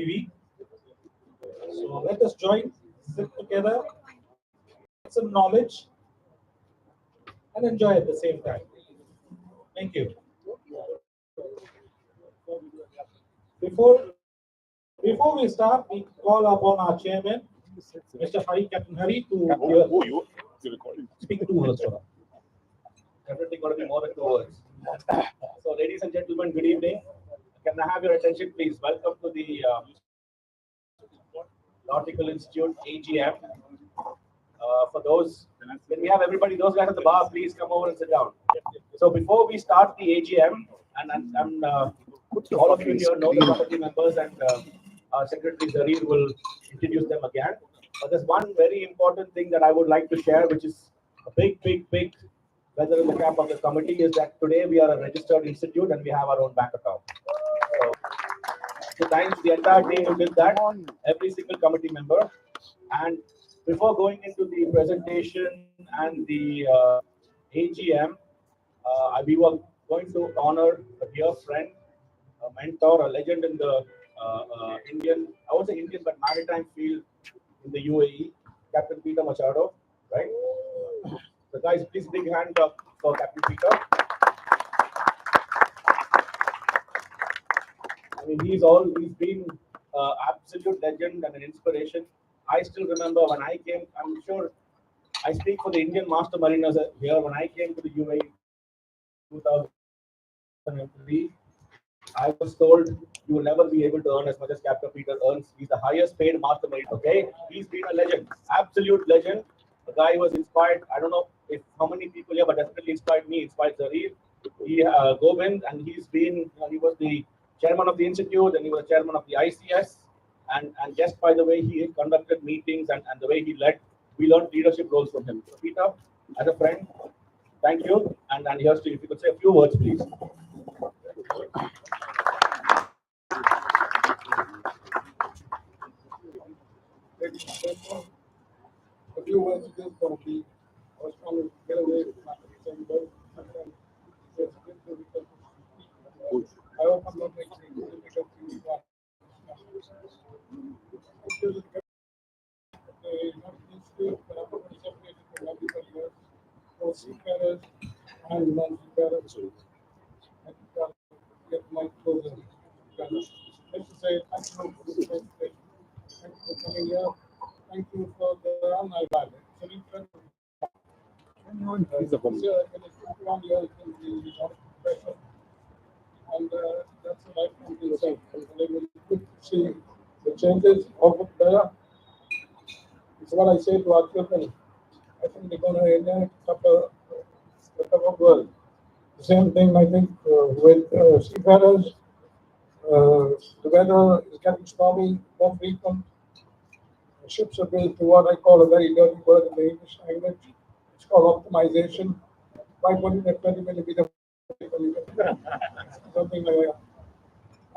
TV. So let us join, sit together, get some knowledge, and enjoy at the same time. Thank you. Before we start, we call upon our chairman, Mr. Hari, Captain Hari, to speak 2 words for us. Everything got to be more than 2 words. So, ladies and gentlemen, good evening. Can I have your attention, please? Welcome to the Nautical Institute AGM. For those, when we have everybody, those guys at the bar, please come over and sit down. So, before we start the AGM, and all of you here know the committee members, and our secretary Zarir will introduce them again. But there's one very important thing that I would like to share, which is a big feather in the cap of the committee, is that today we are a registered institute and we have our own bank account. So thanks to the entire team who did that, every single committee member. And before going into the presentation and the AGM, we were going to honor a dear friend, a mentor, a legend in the Indian, I won't say Indian, but maritime field in the UAE, Captain Peter Machado, right? So guys, please big hand up for Captain Peter. I mean, he's been absolute legend and an inspiration. I still remember when I came, I'm sure I speak for the Indian master mariners here, when I came to the UAE 2003, I was told you will never be able to earn as much as Captain Peter earns. He's the highest paid master mariner, okay? He's been a legend, absolute legend. The guy was inspired, I don't know if how many people here, but definitely inspired me, inspired Zarir, Govind, and he was the chairman of the institute, and he was chairman of the ICS, and just by the way he conducted meetings and the way he led, we learned leadership roles from him. So Peter, as a friend, thank you, and here's to you. If you could say a few words, please. A few words of this committee. I was trying to get away with my I hope I'm not making it difficult to you. The Institute, separated from everybody else, both seafarers and non-seafarers. I think get my closer. Let's just say thank you for the presentation. Thank you for coming here. Thank you for the online value. So we can it's a bomb. Yeah, when it's 1 year, it can be pressure. And that's what I think is safe. And it was good to see the changes of it better. It's what I say to our children. I think they're going to inherit a tougher world. The same thing, I think, with seafarers. The weather is getting stormy, more frequent. Ships are built to what I call a very dirty word in the English language. It's called optimization. Why wouldn't it 20 millimeter? Something like that.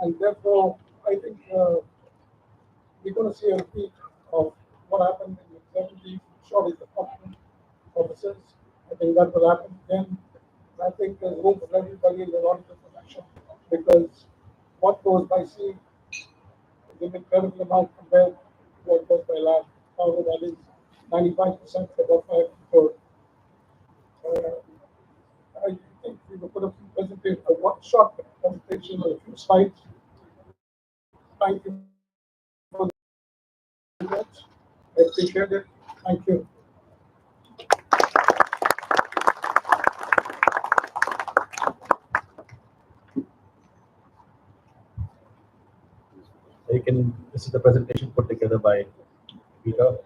And therefore, I think we're going to see a repeat of what happened in the 70s. Shortly, the complement officers. I think that will happen again. I think there's room for everybody in the nautical profession, because what goes by sea is an incredible amount compared to what goes by land. However, that is 95% of what I have. I think we will put a few presentations, one short presentation of a few slides. Thank you for that. I appreciate it. Thank you. This is the presentation put together by Peter.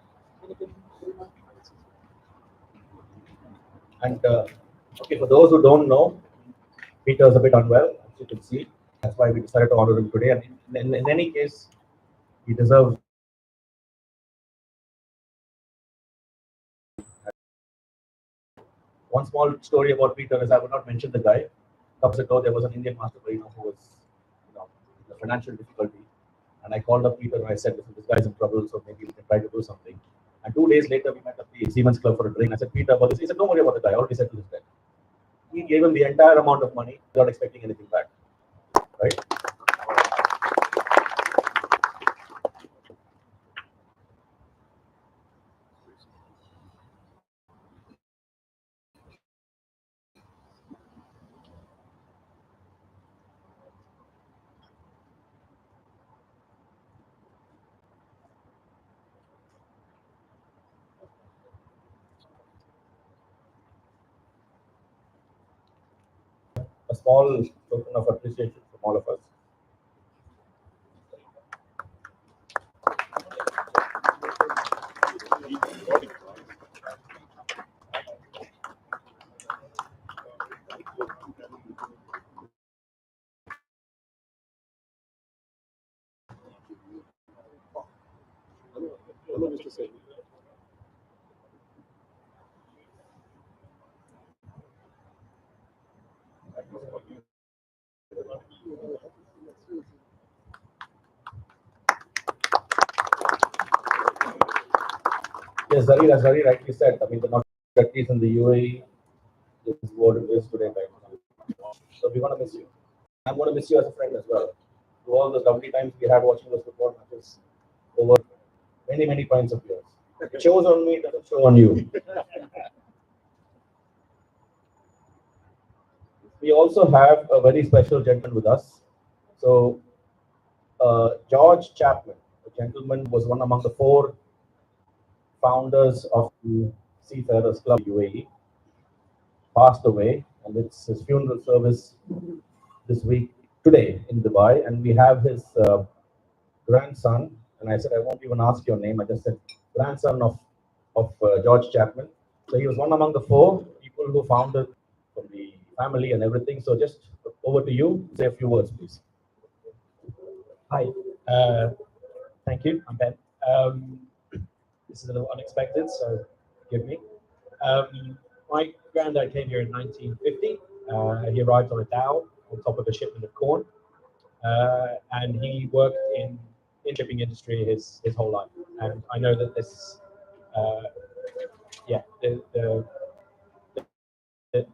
And okay, for those who don't know, Peter is a bit unwell, as you can see. That's why we decided to honor him today. And in any case, he deserves. One small story about Peter is I would not mention the guy. Couple ago, there was an Indian master mariner who was, in a financial difficulty. And I called up Peter and I said, listen, this guy's in trouble, so maybe we can try to do something. And 2 days later, we met at the Seamen's Club for a drink. I said, Peter, about this. He said, don't worry about the guy. I already said to this guy. He gave him the entire amount of money without expecting anything back. Right? small token of appreciation from all of us. Hello, Mr. Saini. Yes, Zari, as Zari rightly said, I mean, the Nautical practice in the UAE is what it is today, right now. So we're going to miss you. I'm going to miss you as a friend as well. To all the lovely times we had watching those football matches over many, many points of yours. It shows on me, it doesn't show on you. We also have a very special gentleman with us. So, George Chapman, the gentleman was one among the 4 founders of the Seafarers Club UAE, passed away, and it's his funeral service this week, today in Dubai, and we have his grandson, and I said, I won't even ask your name, I just said grandson of George Chapman. So he was one among the 4 people who founded from the family and everything. So just over to you, say a few words, please. Hi, thank you. I'm Ben. This is a little unexpected, so forgive me. My granddad came here in 1950. He arrived on a dhow on top of a shipment of corn, and he worked in shipping industry his whole life. And I know that this,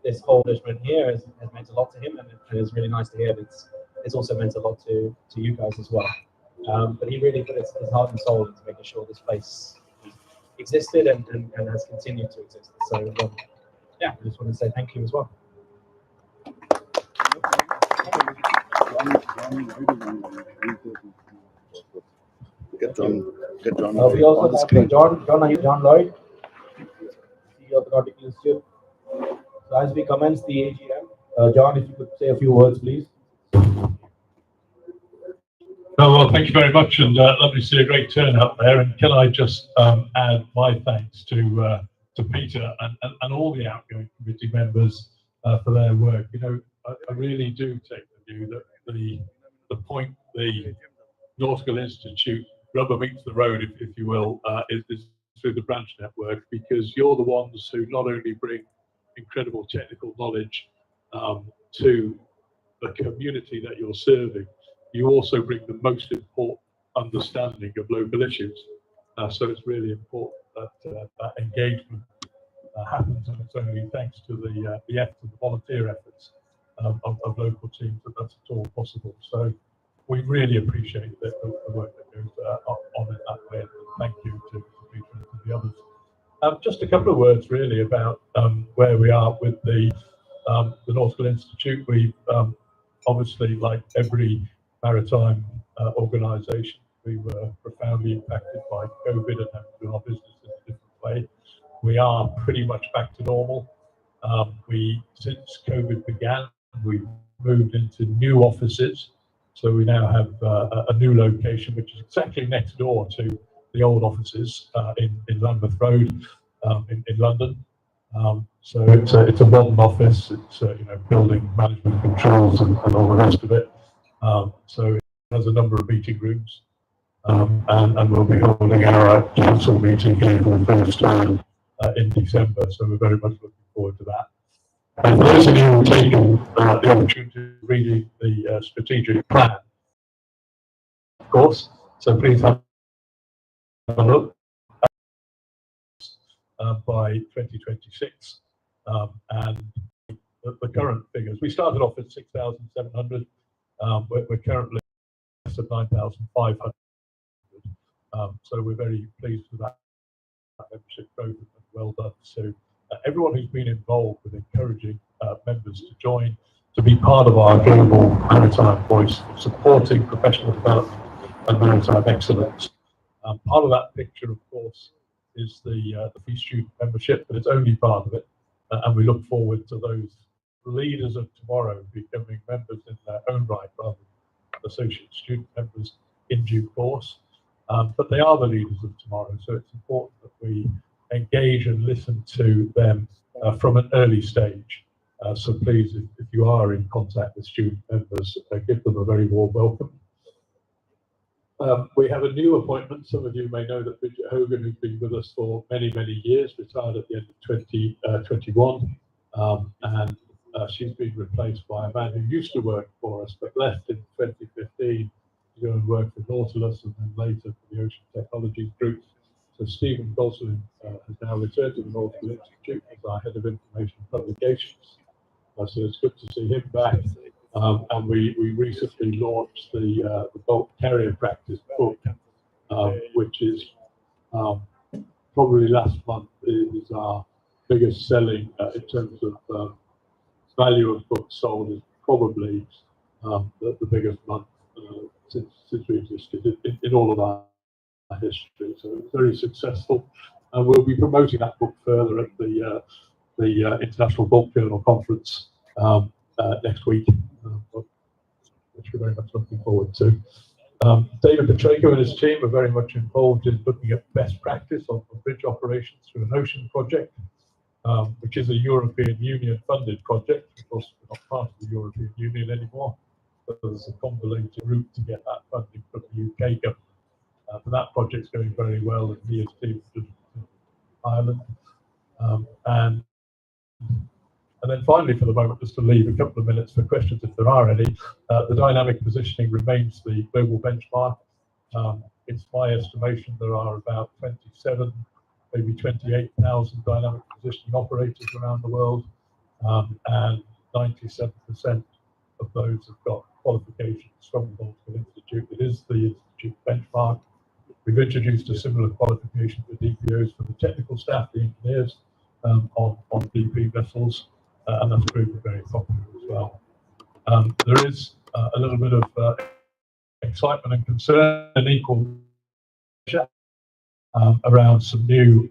this whole establishment here has meant a lot to him, and it's really nice to hear that it's also meant a lot to you guys as well. But he really put his heart and soul into making sure this place existed and has continued to exist. So yeah, I just want to say thank you as well. Get John. We also have John Lloyd, CEO of the Nautical Institute. So as we commence the AGM, John, if you could say a few words, please. Well, thank you very much, and lovely to see a great turnout there. And can I just add my thanks to Peter and all the outgoing committee members for their work. You know, I really do take the view that the point the Nautical Institute rubber meets the road, if you will, is through the branch network, because you're the ones who not only bring incredible technical knowledge to the community that you're serving, you also bring the most important understanding of local issues. So it's really important that that engagement happens, and it's only thanks to the effort, the volunteer efforts of local teams that's at all possible. So we really appreciate the work that goes on in that way. And thank you to Peter and to the others. Just a couple of words really about where we are with the Nautical Institute. We obviously, like every maritime organisation, we were profoundly impacted by COVID and had to do our business in a different way. We are pretty much back to normal. Since COVID began, we've moved into new offices. So we now have a new location, which is exactly next door to the old offices in Lambeth Road in London. So it's a modern office. It's building management controls and all the rest of it. So it has a number of meeting rooms, and we'll be holding our council meeting here for the first time in December. So we're very much looking forward to that. And for those of you who have taken the opportunity of reading the strategic plan, of course, so please have a look by 2026. And the current figures, we started off at 6,700. We're currently less than 9,500. So we're very pleased with that membership growth, and well done to everyone who's been involved with encouraging members to join, to be part of our global maritime voice, supporting professional development and maritime excellence. Part of that picture, of course, is the free student membership, but it's only part of it, and we look forward to those leaders of tomorrow becoming members in their own right rather than associate student members in due course. But they are the leaders of tomorrow, so it's important that we engage and listen to them from an early stage. So please, if you are in contact with student members, give them a very warm welcome. We have a new appointment. Some of you may know that Bridget Hogan, who's been with us for many, many years, retired at the end of 2021, and she's been replaced by a man who used to work for us but left in 2015 to go and work for Nautilus and then later for the Ocean Technologies Group. So Stephen Gosling has now returned to the Nautical Institute as our Head of Information Publications. So it's good to see him back. And we recently launched the bulk carrier practice book, which is probably last month is our biggest selling in terms of value of books sold, is probably the biggest month since we existed in all of our history. So it's very successful, and we'll be promoting that book further at the International Bulk Journal Conference next week, which we're very much looking forward to. David Petreko and his team are very much involved in looking at best practice on bridge operations through an ocean project, which is a European Union funded project. Of course, we're not part of the European Union anymore, but there's a convoluted route to get that funding from the UK government. But that project's going very well, and he has team in Ireland. And then finally, for the moment, just to leave a couple of minutes for questions if there are any, the dynamic positioning remains the global benchmark. It's my estimation there are about 27, maybe 28,000 dynamic positioning operators around the world, and 97% of those have got qualifications from the Nautical Institute. It is the Institute benchmark. We've introduced a similar qualification for DPOs for the technical staff, the engineers, on DP vessels, and that's proved very popular as well. There is a little bit of excitement and concern and equal measure around some new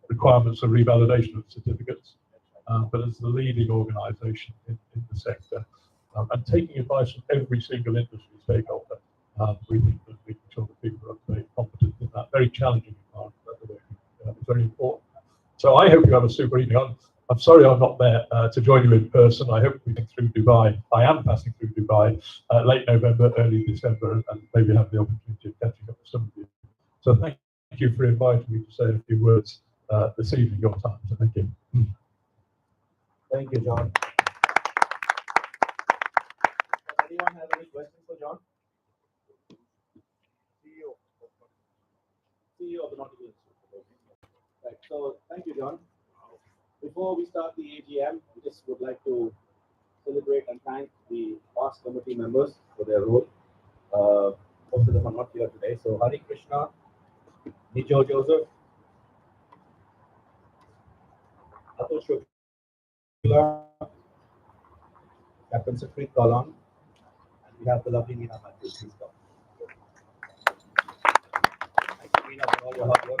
requirements of revalidation of certificates, but as the leading organisation in the sector, and taking advice from every single industry stakeholder, we think that making sure that people are very competent in that very challenging environment is very important. So I hope you have a super evening. I'm sorry I'm not there to join you in person. I hope we get through Dubai. I am passing through Dubai late November, early December, and maybe have the opportunity of catching up with some of you. So thank you for inviting me to say a few words this evening, your time. So thank you. Thank you, John. Does anyone have any questions for John? CEO of the Nautical Institute. Right. So thank you, John. Before we start the AGM, we just would like to celebrate and thank the past committee members for their role. Most of them are not here today. So Hari Krishna, Nijo Joseph, Atul Shukla, Captain Supreet Kalan, and we have the lovely Meena Matthews. Please come. Thank you, Meena, for all your hard work.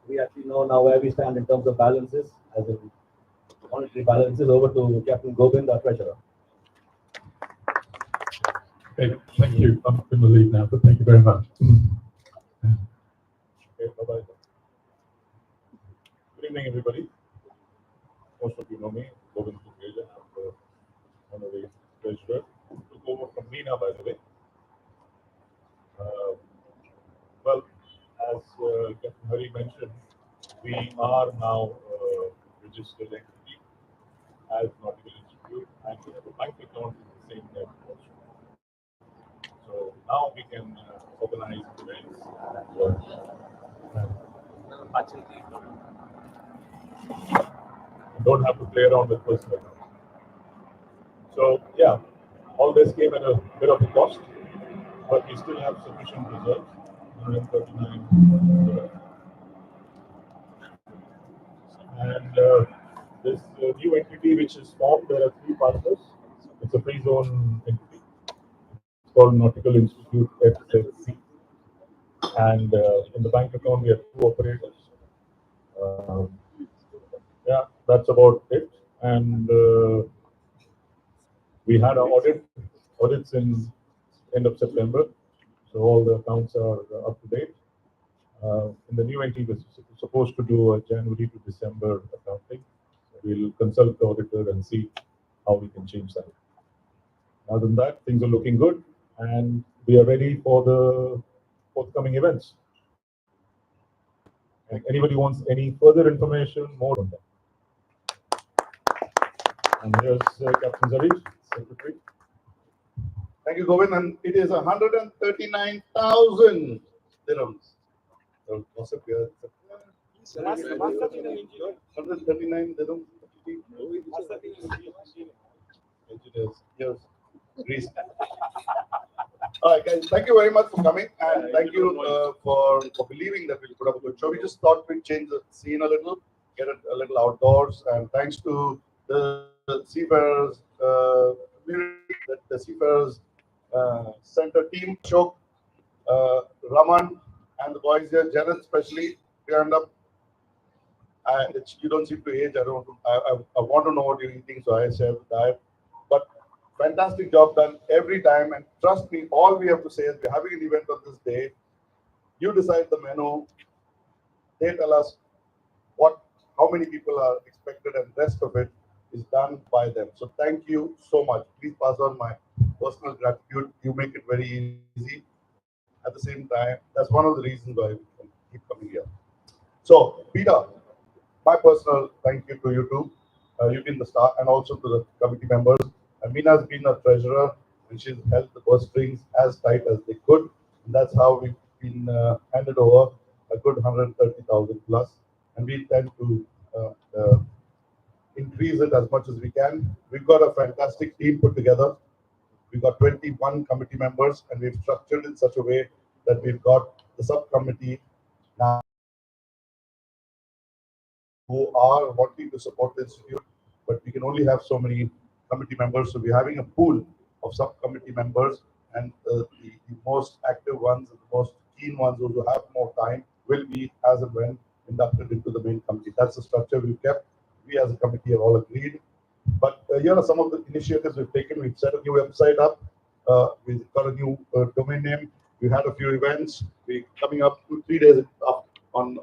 We actually know now where we stand in terms of balances, as in monetary balances. Over to Captain Govind, our treasurer. Okay, thank you. I'm going to leave now, but thank you very much. Okay, bye-bye. Good evening, everybody. Most of you know me, Govind Kukreja, one of the treasurer. Took over from Meena, by the way. Well, as Captain Hari mentioned, we are now registered entity as Nautical Institute, and the bank account is the same name also. So now we can organize events and don't have to play around with personal accounts. So yeah, all this came at a bit of a cost, but we still have sufficient reserves, 139 reserves. And This new entity which is formed, there are three partners. It's a free zone entity. It's called Nautical Institute FZC. And in the bank account, we have two operators. Yeah, that's about it. And we had our audits in end of September. So all the accounts are up to date. In the new entity, we're supposed to do a January to December accounting. We'll consult the auditor and see how we can change that. Other than that, things are looking good, and we are ready for the forthcoming events. And anybody wants any further information, more on that. And here's Captain Zarish, Secretary. Thank you, Govind. And it is 139,000 dirhams. So, gossip here. 139 dirhams. Engineers, yes. Greece. All right, guys. Thank you very much for coming, and thank you for believing that we'll put up a good show. We just thought we'd change the scene a little, get it a little outdoors, and thanks to the seafarers community, the seafarers center team, Shok, Raman, and the boys here, Jared especially, turned up. You don't seem to age. I want to know what you're eating, so I share the diet. But fantastic job done every time, and trust me, all we have to say is we're having an event on this day. You decide the menu. They tell us how many people are expected, and rest of it is done by them. So thank you so much. Please pass on my personal gratitude. You make it very easy. At the same time, that's one of the reasons why we can keep coming here. So, Peter, my personal thank you to you too. You've been the star, and also to the committee members. Amina has been a treasurer, and she's held the purse strings as tight as they could. And that's how we've been handed over a good 130,000 plus. And we tend to increase it as much as we can. We've got a fantastic team put together. We've got 21 committee members, and we've structured it in such a way that we've got the subcommittee now who are wanting to support the institute, but we can only have so many committee members. So we're having a pool of subcommittee members, and the most active ones, the most keen ones, those who have more time, will be as and when inducted into the main committee. That's the structure we've kept. We as a committee have all agreed. But here are some of the initiatives we've taken. We've set a new website up. We've got a new domain name. We had a few events. We're coming up 3 days up on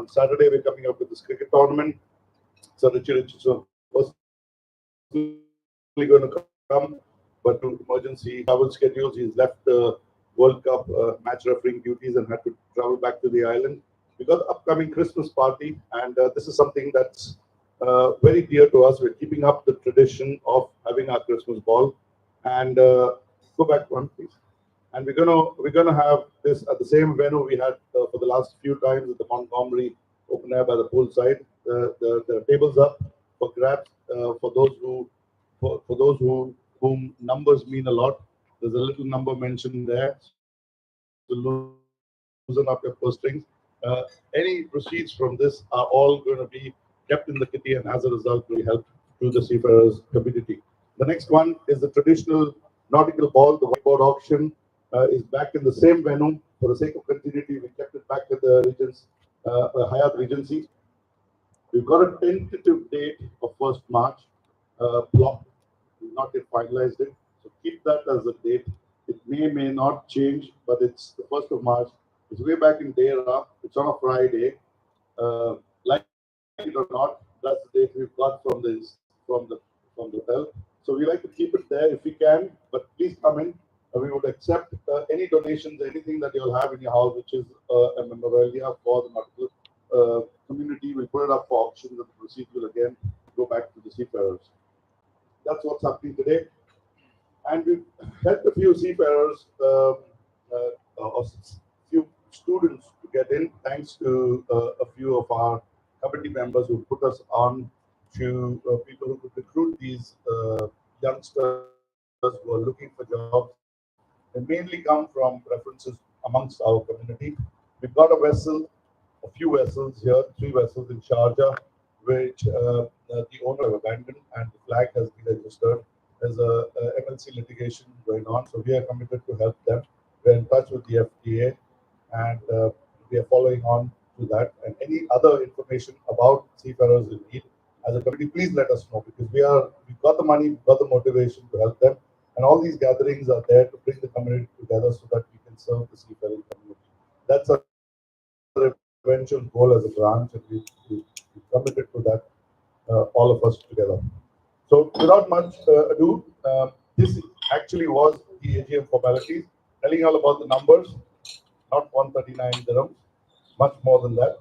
Saturday. We're coming up with this cricket tournament. So Richard is personally going to come, but to emergency travel schedules, he's left the World Cup match refereeing duties and had to travel back to the island. We got the upcoming Christmas party, and this is something that's very dear to us. We're keeping up the tradition of having our Christmas ball. And go back one, please. And we're gonna have this at the same venue we had for the last few times at the Montgomery Open Air by the poolside. The tables up for grabs for those whom numbers mean a lot. There's a little number mentioned there. So loosen up your purse strings. Any proceeds from this are all going to be kept in the kitty, and as a result, will help to the seafarers community. The next one is the traditional nautical ball. The whiteboard auction is back in the same venue. For the sake of continuity, we kept it back at the Regents, Hyatt Regency. We've got a tentative date of 1st March block. We've not yet finalized it. So keep that as a date. It may not change, but it's the 1st of March. It's way back in Dera. It's on a Friday. Like it or not, that's the date we've got from the hotel. So we like to keep it there if we can, but please come in. We would accept any donations, anything that you'll have in your house, which is a memorabilia for the nautical community. We'll put it up for auction, and the proceeds will again go back to the seafarers. That's what's happening today. And we've helped a few seafarers, or a few students to get in, thanks to a few of our committee members who put us on to people who could recruit these youngsters who are looking for jobs. They mainly come from references amongst our community. We've got a few vessels here, 3 vessels in Sharjah. which the owner have abandoned, and the flag has been registered. There's a MLC litigation going on, so we are committed to help them. We're in touch with the FDA, and we are following on to that. And any other information about seafarers in need as a committee, please let us know, because we've got the money, we've got the motivation to help them, and all these gatherings are there to bring the community together so that we can serve the seafaring community. That's our eventual goal as a branch, and we committed to that, all of us together. So without much ado, this actually was the AGM formalities, telling you all about the numbers, not 139 dirhams, much more than that.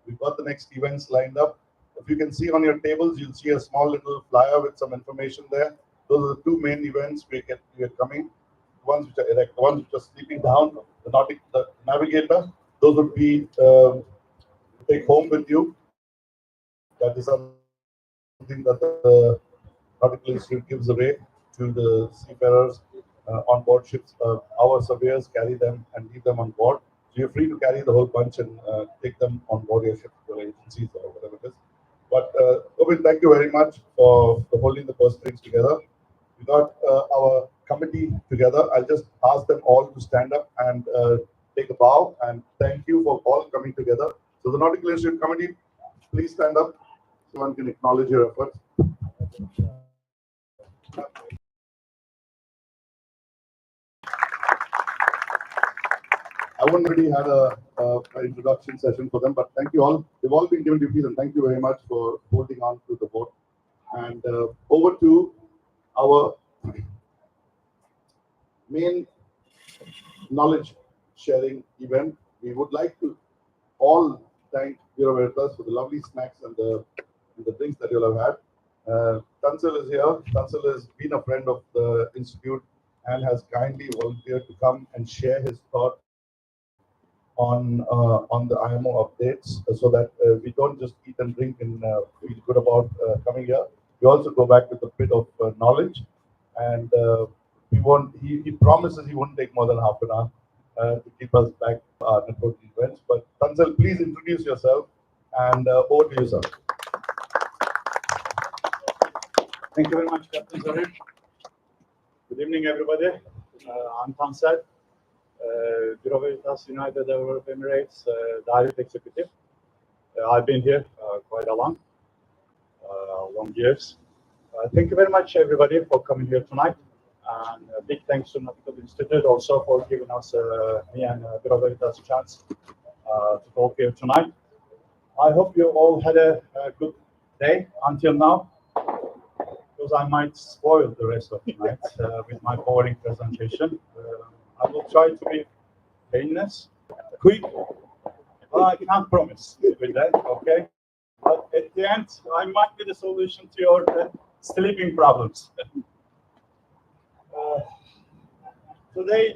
We've got the next events lined up. If you can see on your tables, you'll see a small little flyer with some information there. Those are the two main events we are coming. The ones which are erect, the ones which are sleeping down, the navigator, those would be take home with you. That is something that the Nautical Institute gives away to the seafarers on board ships. Our surveyors carry them and leave them on board. So you're free to carry the whole bunch and take them on board your ship to agencies or whatever it is. But Govind, thank you very much for holding the purse strings together. We got our committee together. I'll just ask them all to stand up and take a bow, and thank you for all coming together. So the Nautical Institute committee, please stand up so one can acknowledge your efforts. I wouldn't already had an introduction session for them, but thank you all. They've all been given duties, and thank you very much for holding on to the vote. And over to our main knowledge sharing event. We would like to all thank Veritas for the lovely snacks and the drinks that you'll have had. Tansel is here. Tansel has been a friend of the Institute and has kindly volunteered to come and share his thoughts on the IMO updates, so that we don't just eat and drink and feel good about coming here. We also go back with a bit of knowledge, and we won't. He promises he won't take more than half an hour to keep us back our networking events. But Tansel, please introduce yourself, and over to you, sir. Thank you very much, Captain Zahir. Good evening, everybody. I'm Tansel, Veritas United Arab Emirates Direct Executive. I've been here quite a long years. Thank you very much, everybody, for coming here tonight. And a big thanks to Nautical Institute also for giving us, me and Veritas, a chance to talk here tonight. I hope you all had a good day until now, because I might spoil the rest of the night with my boring presentation. I will try to be painless, quick, but I can't promise with that, okay? But at the end, I might be the solution to your sleeping problems. Today,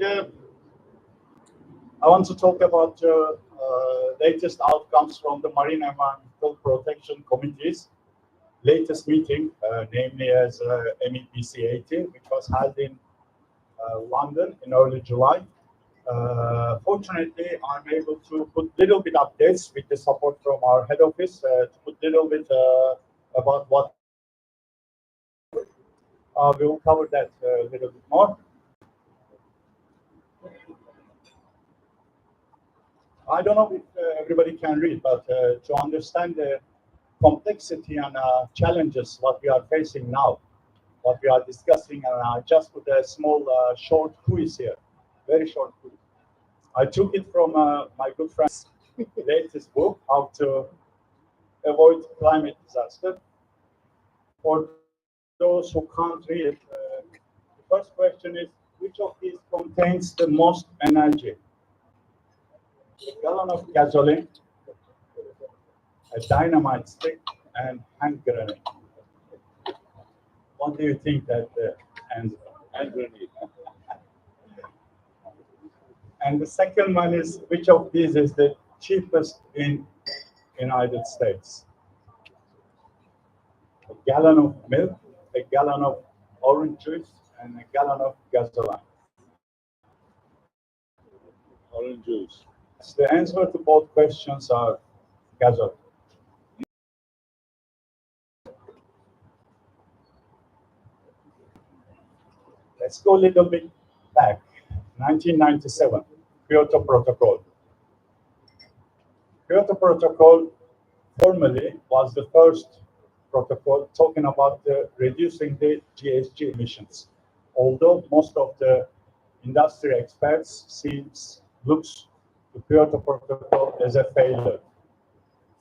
I want to talk about latest outcomes from the Marine Environmental Protection Committee's latest meeting, namely as MEPC 18, which was held in London in early July. Fortunately, I'm able to put little bit updates with the support from our head office to put little bit about what we will cover that a little bit more. I don't know if everybody can read, but to understand the complexity and challenges what we are facing now, what we are discussing, and I just put a small short quiz here, very short quiz. I took it from my good friend's latest book, How to Avoid Climate Disaster. For those who can't read it, the first question is, which of these contains the most energy? A gallon of gasoline, a dynamite stick, and hand grenade. What do you think that hand grenade? And the second one is, which of these is the cheapest in United States? A gallon of milk, a gallon of orange juice, and a gallon of gasoline. Orange juice. The answer to both questions are gasoline. Let's go a little bit back. 1997, Kyoto Protocol. Kyoto Protocol formally was the first protocol talking about reducing the GHG emissions. Although most of the industry experts looks to Kyoto Protocol as a failure.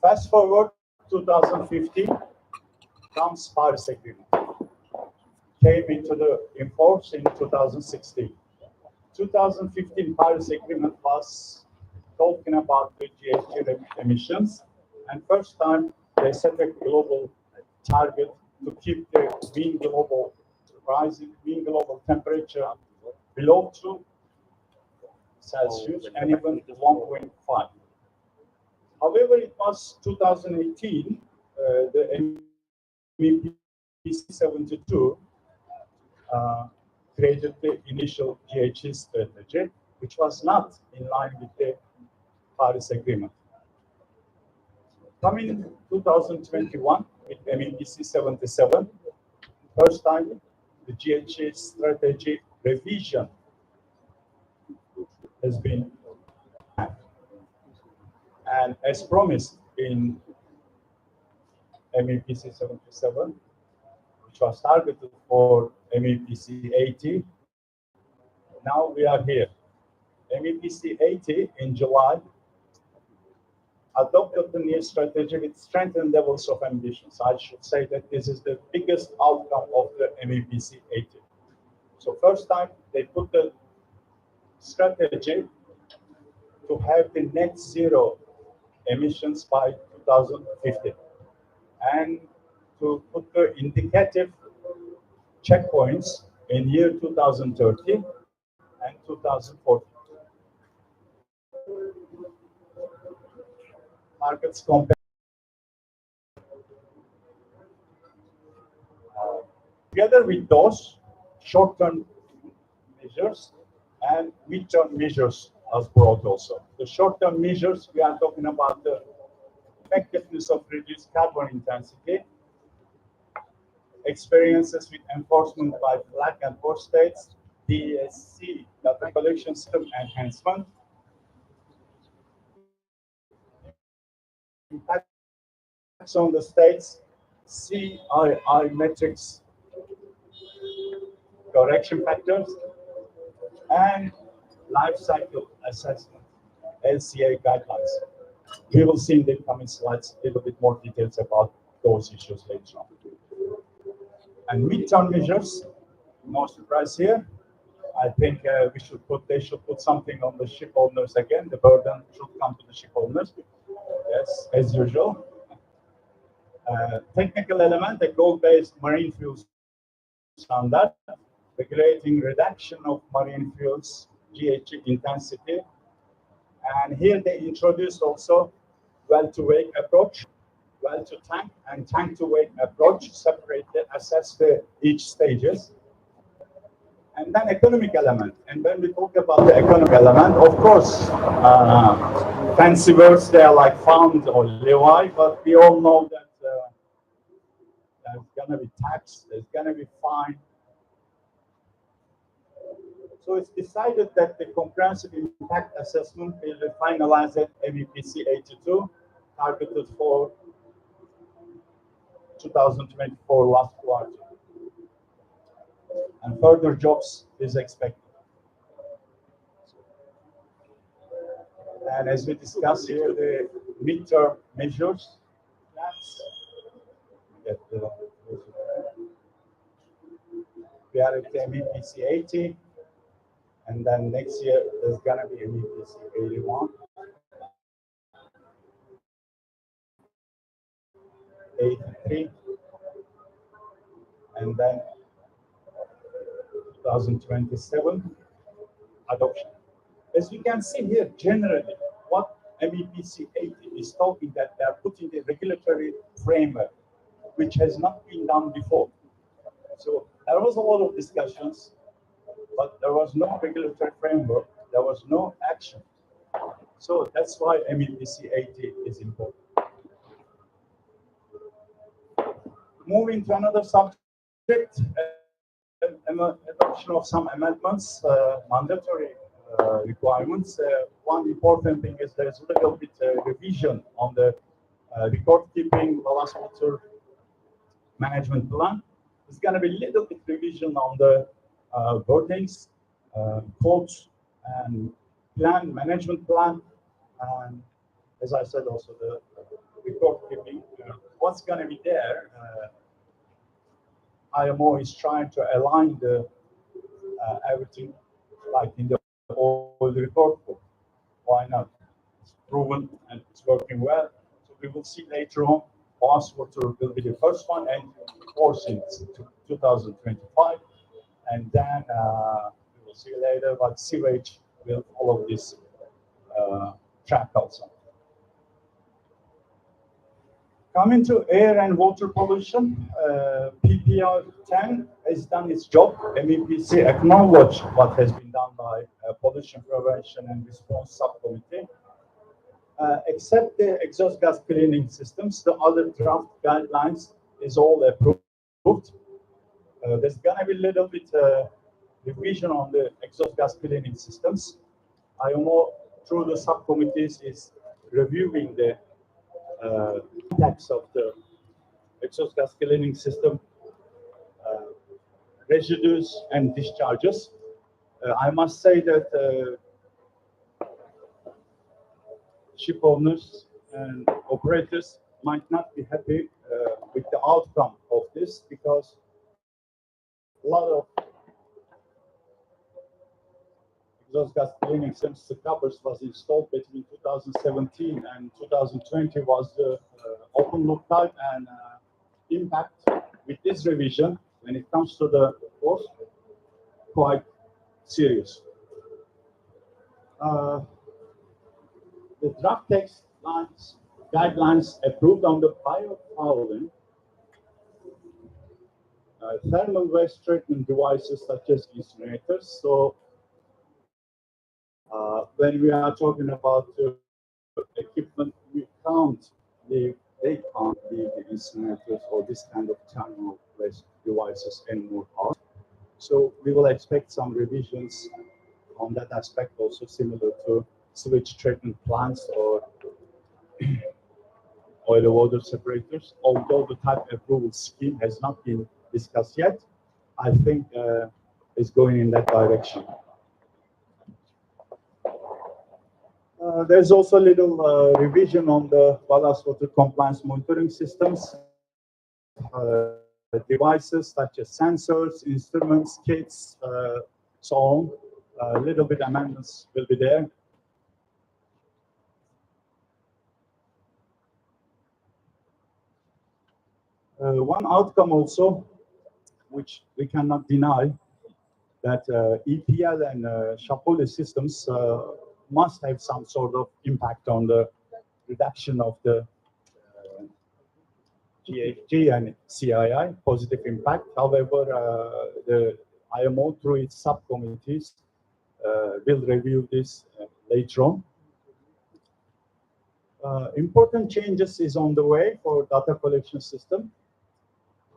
Fast forward 2015 comes Paris Agreement. Came into in force in 2016. 2015 Paris Agreement was talking about the GHG emissions, and first time they set a global target to keep the mean global temperature below 2 Celsius and even 1.5. However, it was 2018, the MEP 72 created the initial GHG strategy, which was not in line with the Paris Agreement. Coming 2021 with MEPC 77, first time the GHG strategy revision has been had. And as promised in MEPC 77, which was targeted for MEPC 80, now we are here. MEPC 80 in July adopted the new strategy with strengthened levels of ambitions. I should say that this is the biggest outcome of the MEPC 80. So first time they put the strategy to have the net zero emissions by 2050 and to put the indicative checkpoints in year 2030 and 2040. Markets compare. Together with those short-term measures and mid-term measures as brought also. The short-term measures, we are talking about the effectiveness of reduced carbon intensity, experiences with enforcement by flag and port states, DSC, data collection system enhancement, impacts on the states, CII metrics, correction factors, and life cycle assessment, LCA guidelines. We will see in the coming slides a little bit more details about those issues later on. And midterm measures, no surprise here. I think they should put something on the ship owners again. The burden should come to the ship owners. Yes, as usual. Technical element, a goal-based marine fuel standard, regulating reduction of marine fuels GHG intensity. And here they introduced also well-to-wake approach, well-to-tank and tank-to-wake approach, separately assess each stages. And then economic element. And when we talk about the economic element, of course, fancy words, they are like fund or levy, but we all know that there's going to be tax, there's going to be fine. So it's decided that the comprehensive impact assessment will be finalized at MEPC 82, targeted for 2024 last quarter. And further jobs is expected. And as we discussed here, the midterm measures, we are at the MEPC 80, and then next year there's gonna be MEPC 81, 83, and then 2027 adoption. As we can see here, generally, what MEPC 80 is talking that they are putting a regulatory framework, which has not been done before. So there was a lot of discussions, but there was no regulatory framework, there was no action. So that's why MEPC 80 is important. Moving to another subject, adoption of some amendments, mandatory requirements. One important thing is there's a little bit revision on the record keeping ballast water management plan. There's going to be a little bit revision on the wordings, codes, and management plan, and as I said, also the record keeping. What's going to be there? IMO is trying to align the everything like in the old record book. Why not? It's proven and it's working well. So we will see later on. Ballast water will be the first one, and of course in 2025, and then we will see later. But sewage will follow this track also. Coming to air and water pollution, PPR 10 has done its job. MEPC acknowledged what has been done by Pollution Prevention and Response Subcommittee. Except the exhaust gas cleaning systems, the other draft guidelines is all approved. There's going to be a little bit revision on the exhaust gas cleaning systems. IMO, through the subcommittees, is reviewing the impacts of the exhaust gas cleaning system, residues and discharges. I must say that ship owners and operators might not be happy with the outcome of this, because a lot of exhaust gas cleaning systems scrubbers was installed between 2017 and 2020 was the open loop type, and impact with this revision when it comes to the cost quite serious. The draft text guidelines approved on the biofouling, thermal waste treatment devices such as incinerators. So when we are talking about equipment, they count the incinerators or this kind of thermal waste devices anymore. So we will expect some revisions on that aspect, also similar to sewage treatment plants or oil water separators. Although the type approval scheme has not been discussed yet, I think it's going in that direction. There's also a little revision on the ballast water compliance monitoring systems, devices such as sensors, instruments, kits, so on. A little bit amendments will be there. One outcome also, which we cannot deny, that EPL and Shapoli systems must have some sort of impact on the reduction of the GHG and CII, positive impact. However, the IMO, through its subcommittees, will review this later on. Important changes is on the way for data collection system.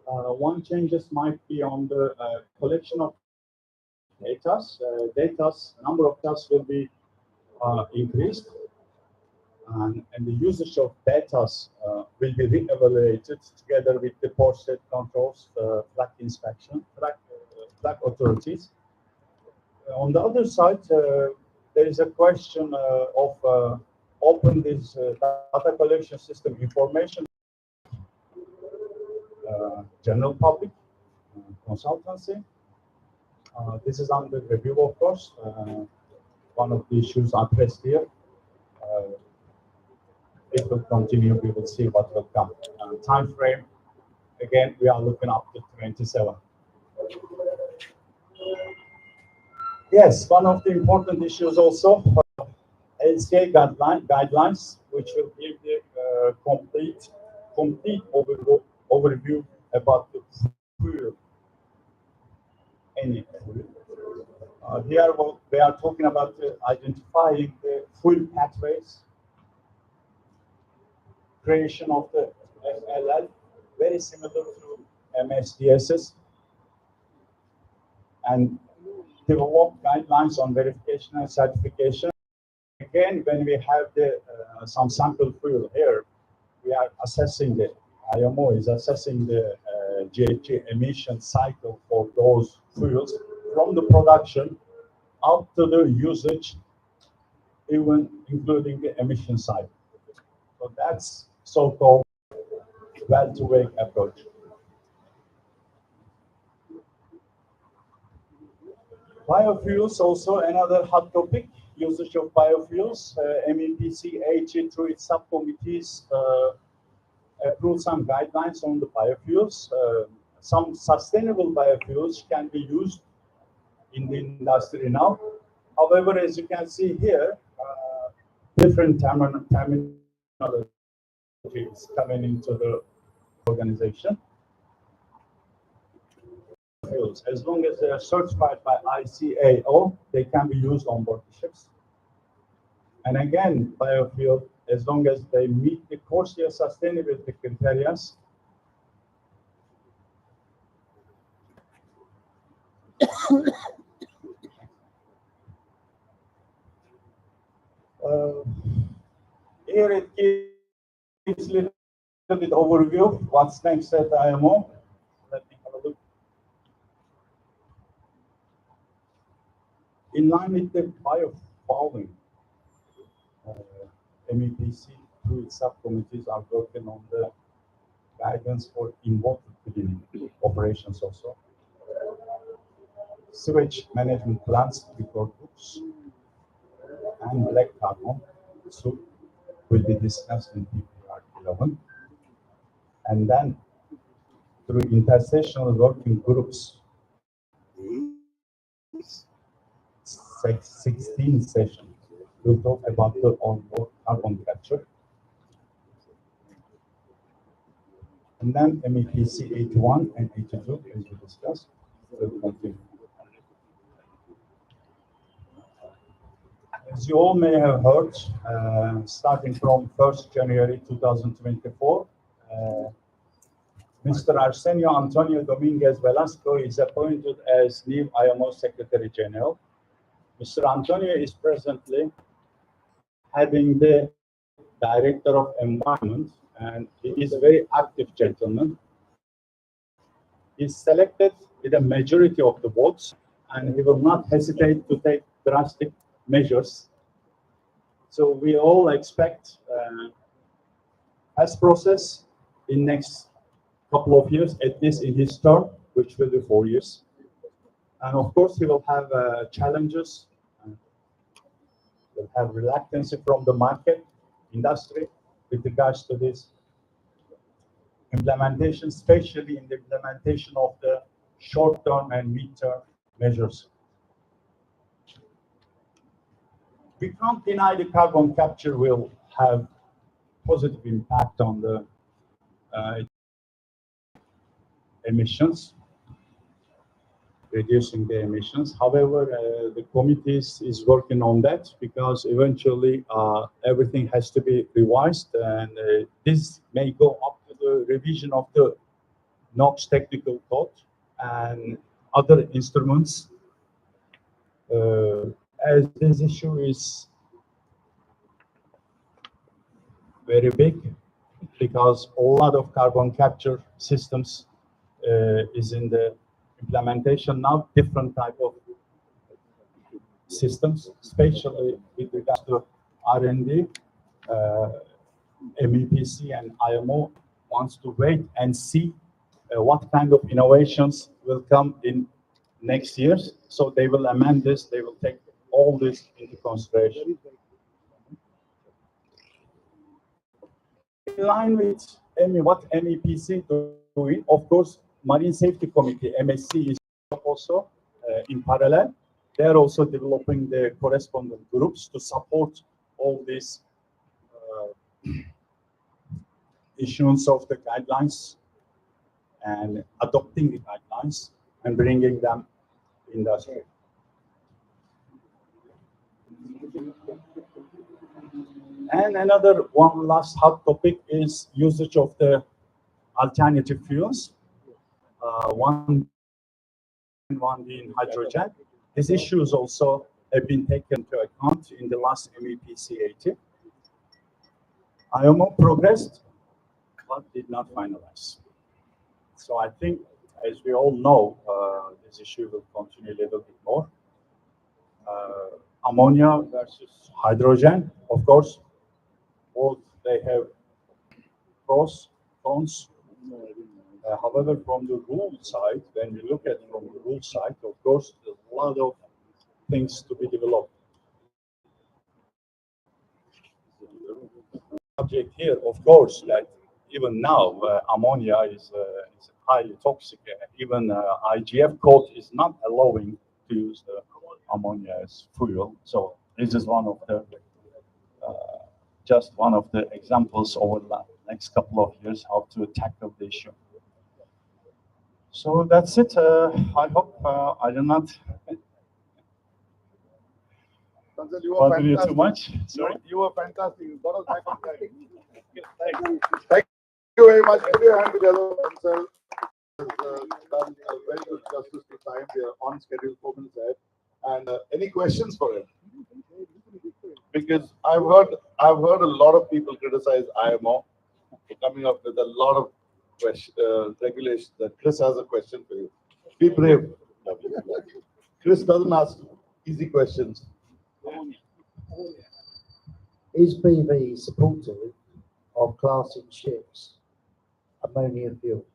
One changes might be on the collection of data. Number of tasks will be increased, and the usage of data will be re-evaluated together with the port state controls, flag inspection, flag authorities. On the other side, there is a question of open this data collection system information, general public, consultancy. This is under review, of course. One of the issues addressed here. It will continue. We will see what will come. Time frame, again, we are looking up to 27. Yes, one of the important issues also, LCA guidelines, which will give the complete overview about the fuel. Any fuel. Here we are talking about identifying the fuel pathways, creation of the FLL, very similar to MSDSS. and develop guidelines on verification and certification. Again, when we have the some sample fuel here, we are assessing the IMO is assessing the GHG emission cycle for those fuels from the production up to the usage, even including the emission cycle. So that's so-called well-to-wake approach. Biofuels also another hot topic. Usage of biofuels. MEPC AG through its subcommittees approved some guidelines on the biofuels. Some sustainable biofuels can be used in the industry now. However, as you can see here, different terminology is coming into the organization. Fuels, as long as they are certified by ICAO, they can be used on board the ships. And again, biofuel, as long as they meet the CORSIA sustainability criteria, here it gives a little bit overview of what's next at IMO. Let me have a look. In line with the biofouling, MEPC through its subcommittees are working on the guidance for in-water cleaning operations also. Sewage management plants record books and black carbon so will be discussed in PPR 11. And then through intersessional working groups, 16 sessions, we'll talk about the onboard carbon capture. And then MEPC 81 and 82, as we discussed, will continue. As you all may have heard, starting from 1st January 2024, Mr. Arsenio Antonio Dominguez Velasco is appointed as new IMO Secretary General. Mr. Antonio is presently heading the Director of Environment, and he is a very active gentleman. He's selected with a majority of the votes, and he will not hesitate to take drastic measures. So we all expect fast process in next couple of years, at least in his term, which will be 4 years. And of course, he will have challenges, will have reluctance from the market, industry, with regards to this implementation, especially in the implementation of the short-term and mid-term measures. We can't deny the carbon capture will have positive impact on the emissions, reducing the emissions. However, the committee is working on that because eventually everything has to be revised, and this may go up to the revision of the NOx technical code and other instruments. As this issue is very big, because a lot of carbon capture systems is in the implementation now, different type of systems, especially with regards to R&D. MEPC and IMO wants to wait and see what kind of innovations will come in next years. So they will amend this, they will take all this into consideration. In line with what MEPC doing, of course, Marine Safety Committee, MSC, is also in parallel. They are also developing the correspondent groups to support all these issuance of the guidelines and adopting the guidelines and bringing them in industry. And another one last hot topic is usage of the alternative fuels. One one being hydrogen. These issues also have been taken into account in the last MEPC 80. IMO progressed, but did not finalize. So I think, as we all know, this issue will continue a little bit more. Ammonia versus hydrogen, of course, both they have pros, cons. However, from the rule side, when we look at from the rule side, of course, there's a lot of things to be developed. Subject here, of course, that even now ammonia is highly toxic. Even IGF code is not allowing to use the ammonia as fuel. So this is one of the just one of the examples over the next couple of years how to tackle the issue. So that's it. I hope I did not Tansel, you were bother you fantastic. too much. Sorry? You were fantastic. You got us back on track. Thank you very much. Put your hand together. Tansel has done a very good justice to time. We are on schedule 4 minutes ahead. And any questions for him? Because I've heard a lot of people criticize IMO for coming up with a lot of regulations. That Chris has a question for you. Be brave. Chris doesn't ask easy questions. Is BV supportive of classing ships ammonia fuel?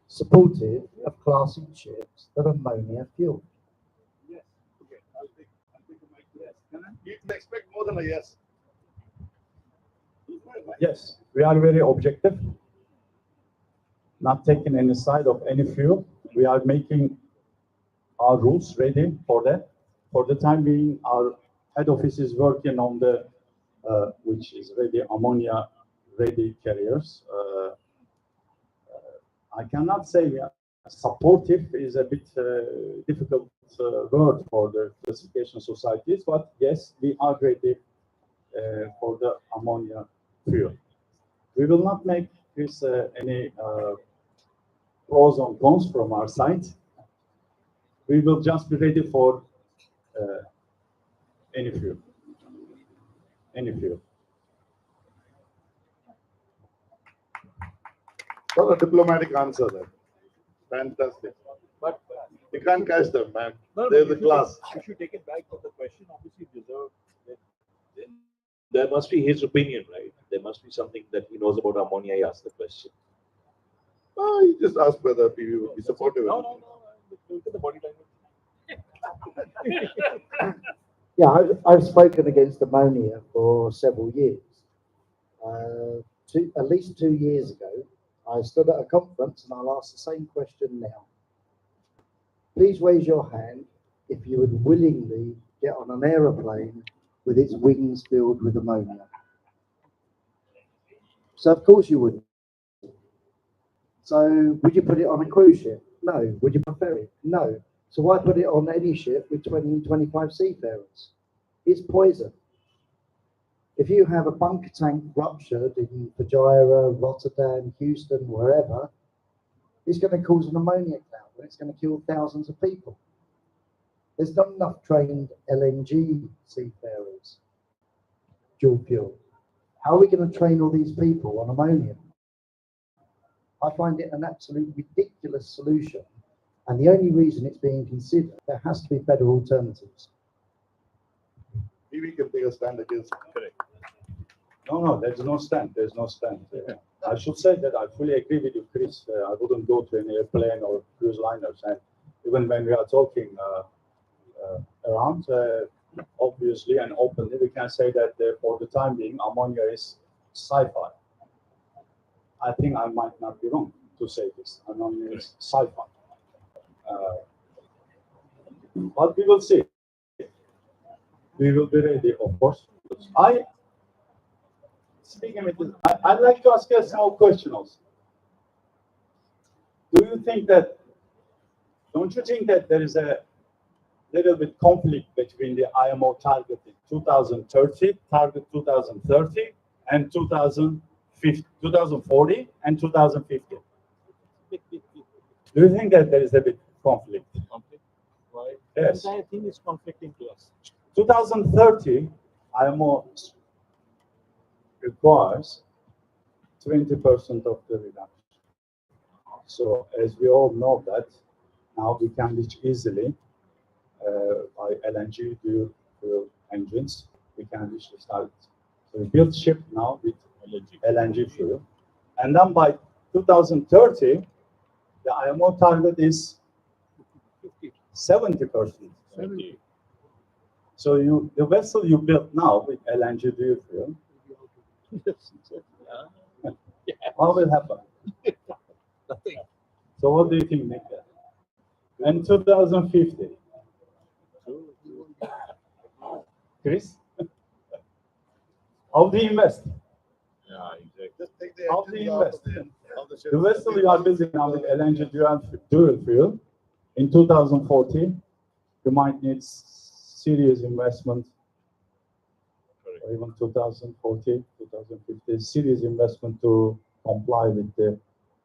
Supportive of classing ships that are ammonia fuel? Yes. Okay. I'll take a mic. Yes. You can expect more than a yes. Yes, we are very objective, not taking any side of any fuel. We are making our rules ready for that. For the time being, our head office is working on the, which is ready, ammonia ready carriers. I cannot say supportive is a bit difficult word for the classification societies, but yes, we are ready for the ammonia fuel. We will not make this any pros and cons from our side. We will just be ready for any fuel. Any fuel. What a diplomatic answer there. Fantastic. But you can't catch them, man. They're the class. If you take it back from the question, obviously deserved. There must be his opinion, right? There must be something that he knows about ammonia. He asked the question. Oh, you just ask whether PV would be supportive. No. Look at the body language. Yeah, I've spoken against ammonia for several years. At least 2 years ago, I stood at a conference and I'll ask the same question now. Please raise your hand if you would willingly get on an aeroplane with its wings filled with ammonia. So of course you wouldn't. So would you put it on a cruise ship? No. Would you put a ferry? No. So why put it on any ship with 20 and 25 seafarers? It's poison. If you have a bunker tank ruptured in Fujairah, Rotterdam, Houston, wherever, it's going to cause an ammonia cloud and it's going to kill thousands of people. There's not enough trained LNG seafarers, dual fuel. How are we going to train all these people on ammonia? I find it an absolute ridiculous solution. And the only reason it's being considered, there has to be better alternatives. PV can take a stand against it. Correct. No, there's no stand. There's no stand. I should say that I fully agree with you, Chris. I wouldn't go to an airplane or cruise liners. And even when we are talking around, obviously and openly, we can say that for the time being, ammonia is sci-fi. I think I might not be wrong to say this. Ammonia is sci-fi. But we will see. We will be ready, of course. Speaking with this, I'd like to ask you a small question also. Don't you think that there is a little bit conflict between the IMO target in 2030, target 2030, and 2040 and 2050? Do you think that there is a bit conflict? Conflict? Why? Yes. The entire thing is conflicting to us. 2030, IMO requires 20% of the reduction. So as we all know that now we can reach easily by LNG dual fuel engines, we can reach this target. So we build ship now with LNG fuel. And then by 2030, the IMO target is 70%. 70. So the vessel you build now with LNG dual fuel, what will happen? Nothing. So what do you think, Nick? And 2050, Chris, how do you invest? Yeah, exactly. Just take the How do engines you out invest? of the ship. The vessel you are building now with LNG dual fuel, in 2040, you might need serious investment, or even 2040, 2050, serious investment to comply with the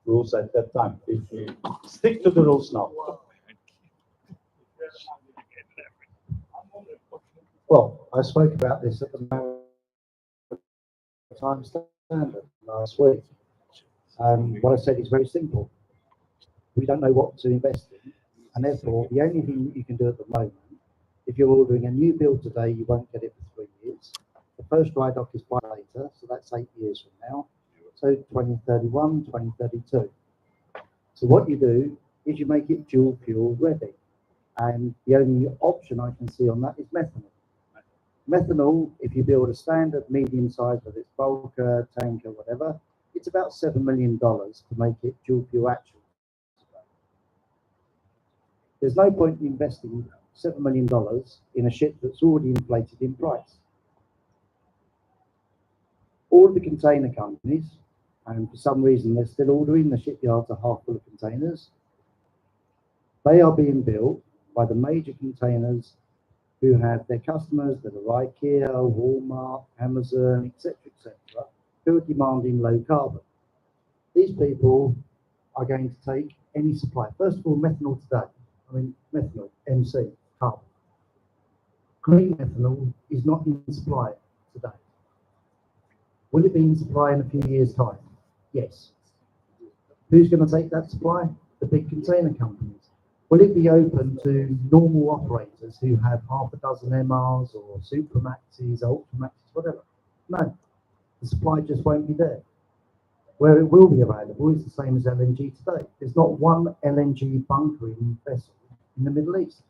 rules at that time. If we stick to the rules now. Well, I spoke about this at the Maritime Standard last week. What I said is very simple. We don't know what to invest in, and therefore the only thing that you can do at the moment, if you're ordering a new build today, you won't get it for 3 years. The first dry dock is by later, so that's 8 years from now. So 2031, 2032. So what you do is you make it dual fuel ready. And the only option I can see on that is methanol. Methanol, if you build a standard medium size, whether it's bulker, tanker, whatever, it's about $7 million to make it dual fuel actual. There's no point in investing $7 million in a ship that's already inflated in price. All of the container companies, and for some reason they're still ordering, the shipyards are half full of containers. They are being built by the major containers who have their customers that are IKEA, Walmart, Amazon, etc., who are demanding low carbon. These people are going to take any supply. First of all, methanol today. Methanol, MC, carbon. Green methanol is not in supply today. Will it be in supply in a few years' time? Yes. Who's going to take that supply? The big container companies. Will it be open to normal operators who have half a dozen MRs or Supramaxes, Ultramaxes, whatever? No. The supply just won't be there. Where it will be available is the same as LNG today. There's not one LNG bunkering vessel in the Middle East.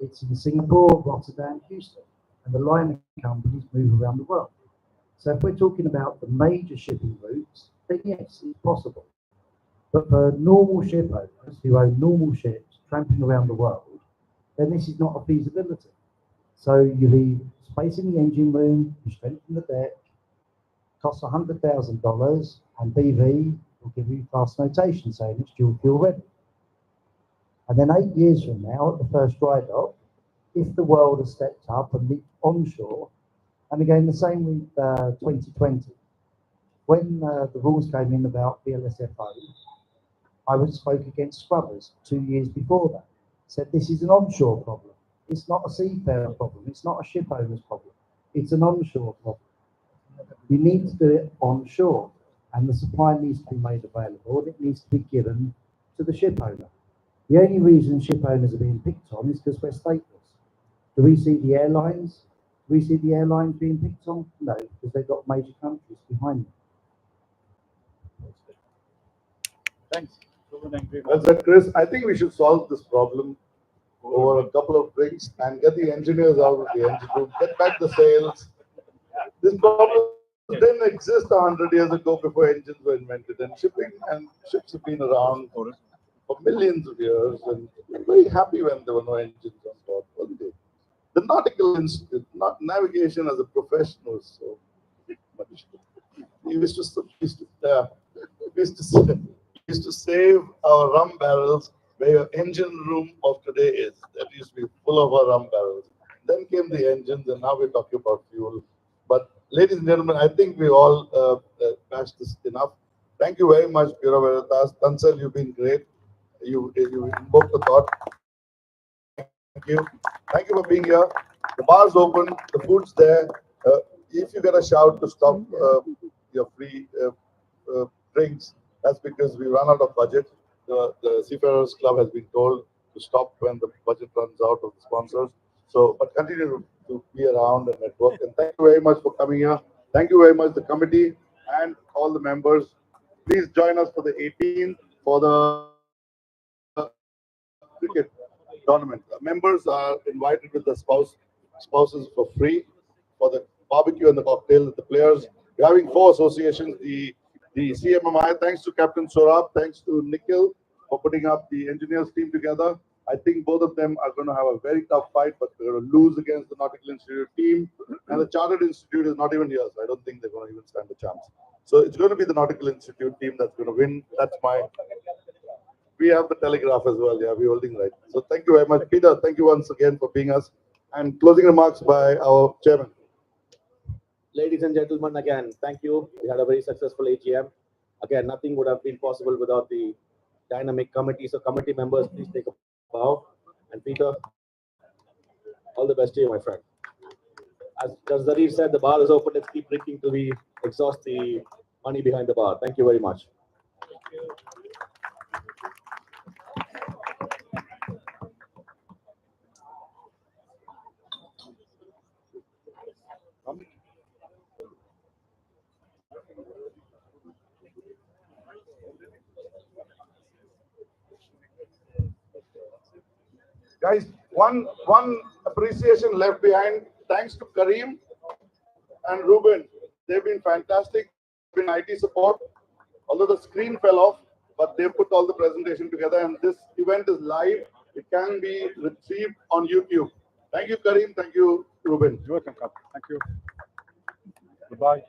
It's in Singapore, Rotterdam, Houston, and the liner companies move around the world. So if we're talking about the major shipping routes, then yes, it's possible. But for normal ship owners who own normal ships tramping around the world, then this is not a feasibility. So you leave space in the engine room, you strengthen the deck, costs $100,000, and BV will give you fast notation saying it's dual fuel ready. And then 8 years from now, at the first dry dock, if the world has stepped up and leaped onshore, and again the same with 2020, when the rules came in about VLSFO, I spoke against scrubbers 2 years before that. Said this is an onshore problem. It's not a seafarer problem. It's not a ship owner's problem. It's an onshore problem. You need to do it onshore, and the supply needs to be made available, and it needs to be given to the ship owner. The only reason ship owners are being picked on is because we're stateless. Do we see the airlines? Do we see the airlines being picked on? No, because they've got major countries behind them. Thanks. Well said, Chris. I think we should solve this problem over a couple of drinks and get the engineers out of the engine room, get back the sails. This problem didn't exist 100 years ago before engines were invented, and shipping and ships have been around for millions of years, and we're very happy when there were no engines on board, weren't they? The Nautical Institute, navigation as a profession was so much. We used to save our rum barrels where your engine room of today is. That used to be full of our rum barrels. Then came the engines, and now we're talking about fuel. But ladies and gentlemen, I think we all bashed this enough. Thank you very much, Bureau Veritas. Tansel, you've been great. you invoked the thought. Thank you. Thank you for being here. The bar's open. The food's there. If you get a shout to stop your free drinks, that's because we run out of budget. The Seafarers Club has been told to stop when the budget runs out of the sponsors. So, but continue to be around and network. And thank you very much for coming here. Thank you very much, the committee and all the members. Please join us for the 18th for the cricket tournament. Members are invited with the spouses for free for the barbecue and the cocktail. The players, we're having 4 associations. The CMMI, thanks to Captain Sorab, thanks to Nikhil for putting up the engineers team together. I think both of them are going to have a very tough fight, but they're going to lose against the Nautical Institute team. And the Chartered Institute is not even here, so I don't think they're going to even stand a chance. So it's going to be the Nautical Institute team that's going to win. That's my. We have the Telegraph as well. Yeah, we're holding right. So thank you very much, Peter. Thank you once again for being us. And closing remarks by our chairman. Ladies and gentlemen, again, thank you. We had a very successful AGM. Again, nothing would have been possible without the dynamic committee. So committee members, please take a bow. And Peter, all the best to you, my friend. As Zarif said, the bar is open. Let's keep drinking till we exhaust the money behind the bar. Thank you very much. Guys, one appreciation left behind. Thanks to Kareem and Ruben. They've been fantastic. Been IT support. Although the screen fell off, but they put all the presentation together, and this event is live. It can be retrieved on YouTube. Thank you, Kareem. Thank you, Ruben. You're welcome. Thank you. Goodbye.